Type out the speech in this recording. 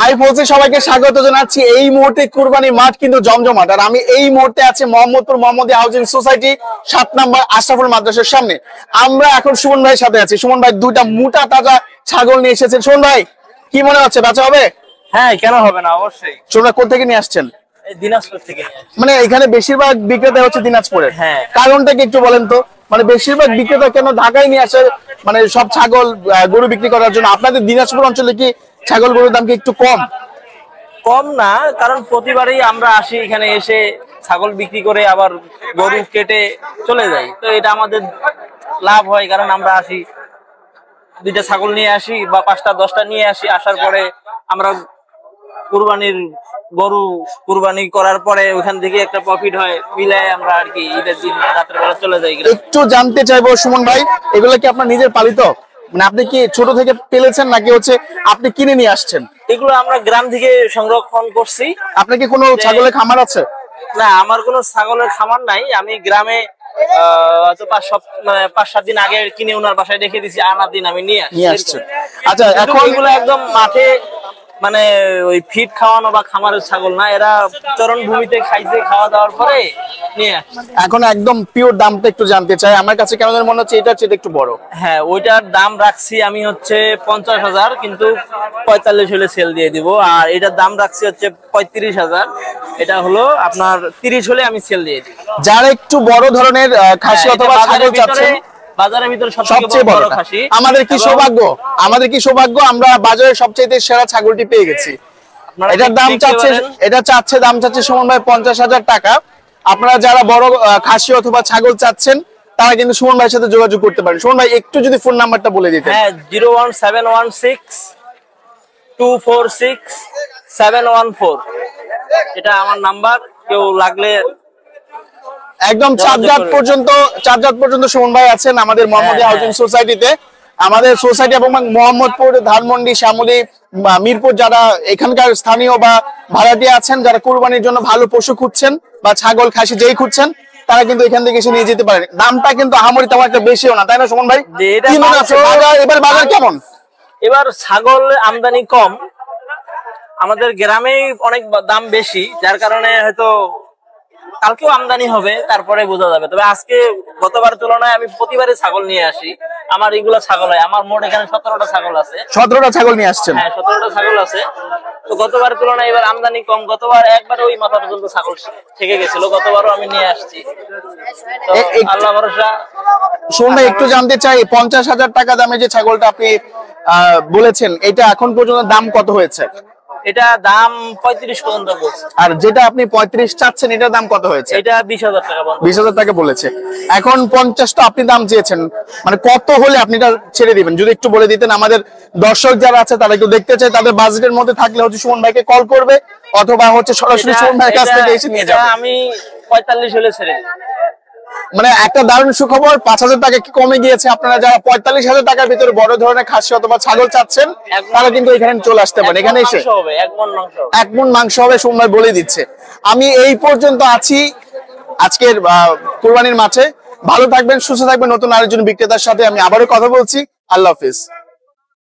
High ফলসে সবাইকে স্বাগত জানাচ্ছি। এই মুহূর্তে কুরবানি মাঠ কিন্তু জমজমাট, আর আমি এই মুহূর্তে আছি মোহাম্মদপুর মোহাম্মদী হাউজিং সোসাইটি 7 নম্বর আশরাফুল মাদ্রাসার সামনে। আমরা এখন সুমন ভাইয়ের সাথে আছি। সুমন ভাই দুইটা মোটা তাজা ছাগল নিয়ে এসেছেন। সুমন ভাই কি মনে হচ্ছে, বেচা হবে? হ্যাঁ, কেন হবে না, অবশ্যই। সুমন ভাই কোথা থেকে নিয়ে আসছেন? দিনাজপুর থেকে। মানে এখানে বেশিরভাগ বিক্রেতা হচ্ছে দিনাজপুরের। হ্যাঁ, কারণটা কি একটু বলেন তো? মানে বেশিরভাগ বিক্রেতা কেন ঢাকায় নিয়ে আসে মানে সব ছাগল গরু বিক্রি করার জন্য? আপনাদের দিনাজপুর অঞ্চলে কি ছাগল গরুর দাম কি একটু কম? কম না, কারণ প্রতিবারই আমরা আসি এখানে, এসে ছাগল বিক্রি করে আবার গরু কেটে চলে যাই। তো এটা আমাদের লাভ হয়, কারণ আমরা আসি, দুইটা ছাগল নিয়ে আসি বা 5টা 10টা নিয়ে আসি। আসার পরে আমরা কুরবানির গরু কুরবানি করার পরে ওখান থেকে একটা প্রফিট হয়, মিলাই আমরা আর কি ঈদের দিন রাতের বেলা চলে যাই। একটু জানতে চাইবো সুমন ভাই, এগুলো কি আপনার নিজের পালিত? মানে আপনি কি ছোট থেকে পেলেছেন নাকি হচ্ছে আপনি কিনে নিয়ে আসছেন? এগুলো আমরা গ্রাম থেকে সংরক্ষণ করছি। আপনার কি কোনো ছাগলের খামার আছে? না, আমার কোনো ছাগলের খামার নাই। আমি গ্রামে হয়তো 5-7 দিন আগে কিনে ওনার বাসায় রেখে দিছি, আনার দিন আমি নিয়ে আসছি। আচ্ছা, এখন এগুলো একদম মাঠে মানে ওই ফিড খাওয়ানো বা খামারের ছাগল না, এরা চরণ ভূমিতে খাইছে, খাওয়া দাওয়ার পরে নিয়ে আসছে। এখন একদম পিওর দামটা একটু জানতে চাই। আমার কাছে কেমন মনে হচ্ছে এটা চেয়ে একটু বড়। হ্যাঁ, ওইটার দাম রাখছি আমি হচ্ছে 50,000, কিন্তু 45 হলে সেল দিয়ে দিব। আর এটার দাম রাখছি হচ্ছে 35,000। এটা হলো আপনার 30 হলে আমি সেল দিয়ে দিব। যারা একটু বড় ধরনের খাসি অথবা ছাগল চাচ্ছেন, বাজারের ভিতরে সবচেয়ে বড় খাসি, আমাদের কি সৌভাগ্য আমরা বাজারের সবচেয়ে সেরা ছাগলটি পেয়ে গেছি। এটার দাম চাচ্ছে সুমন ভাই 50,000 টাকা। আপনারা যারা বড় খাসি অথবা ছাগল চাচ্ছেন তারা কিন্তু সুমন ভাইয়ের সাথে যোগাযোগ করতে পারেন। সুমন ভাই একটু যদি ফোন নাম্বারটা বলে দিতেন। হ্যাঁ, 01716246714, এটা আমার নাম্বার। কেউ লাগলে একদম চাঁদঘাট পর্যন্ত সুমন ভাই আছেন আমাদের মোহাম্মদী হাউজিং সোসাইটিতে। আমাদের সোসাইটি এবং মোহাম্মদপুর, ধানমন্ডি, শ্যামলী, মিরপুর যারা এখানকার স্থানীয় বা ভাড়াটিয়া আছেন, যারা কুরবানির জন্য ভালো পশু খুঁজছেন বা ছাগল খাসি যেই খুঁজছেন, তারা কিন্তু এখান থেকে এসে নিয়ে যেতে পারেন। দামটা কিন্তু আহামরি তেমন একটা বেশিও না, তাই না সুমন ভাই? কি মনে আছে এবার বাজার কেমন? এবার ছাগল আমদানি কম, আমাদের গ্রামে অনেক দাম বেশি, যার কারণে হয়তো কালকেও আমদানি হবে, তারপরে বোঝা যাবে। তবে আজকে গতবার তুলনায় আমি প্রতিবারে ছাগল নিয়ে আসি। আমার এগুলা ছাগল হয়, আমার মোট এখানে 17টা ছাগল আছে। 17টা ছাগল নিয়ে আসছেন? হ্যাঁ, 17টা ছাগল আছে। তো গতবারের তুলনায় এবার আমদানি কম। গতবার একবার ওই মাথা পর্যন্ত ছাগল থেকে গেছিল, গতবারও আমি নিয়ে আসছি। তো আল্লাহ ভরসা। শুনলে একটু জানতে চাই, 50,000 টাকা দামে যে ছাগলটা আপনি বলেছেন, এটা এখন পর্যন্ত দাম কত হয়েছে? এটা দাম 35 পর্যন্ত বলছে। আর যেটা আপনি 35 চাচ্ছেন এটার দাম কত হয়েছে? এটা 20,000 টাকা। 20,000 টাকা বলেছে। এখন 50 তো আপনি দাম চেয়েছেন, মানে কত হলে আপনি এটা ছেড়ে দিবেন যদি একটু বলে দিতেন। আমাদের দর্শক যারা আছে তারা একটু দেখতে চায়, তাদের বাজেটের মধ্যে থাকলে হচ্ছে সুমন ভাইকে কল করবে অথবা হচ্ছে সরাসরি সুমন ভাইয়ের কাছ থেকে এসে নিয়ে যাবে। আমি 45 হলে ছেড়ে দিই। মানে একটা দারুণ সুখবর, 5,000 টাকা কি কমে গিয়েছে। আপনারা যারা 45,000 টাকার ভিতরে বড় ধরনের খাসি অথবা ছাগল চাচ্ছেন তারা কিন্তু এখানে চলে আসতে পারেন। এখানে এসে 1 মণ মাংস হবে, সুমন ভাই বলে দিচ্ছে। আমি এই পর্যন্ত আছি আজকের কুরবানির মাঠে। ভালো থাকবেন, সুস্থ থাকবেন। নতুন আরেকজন বিক্রেতার সাথে আমি আবারও কথা বলছি। আল্লাহ হাফেজ।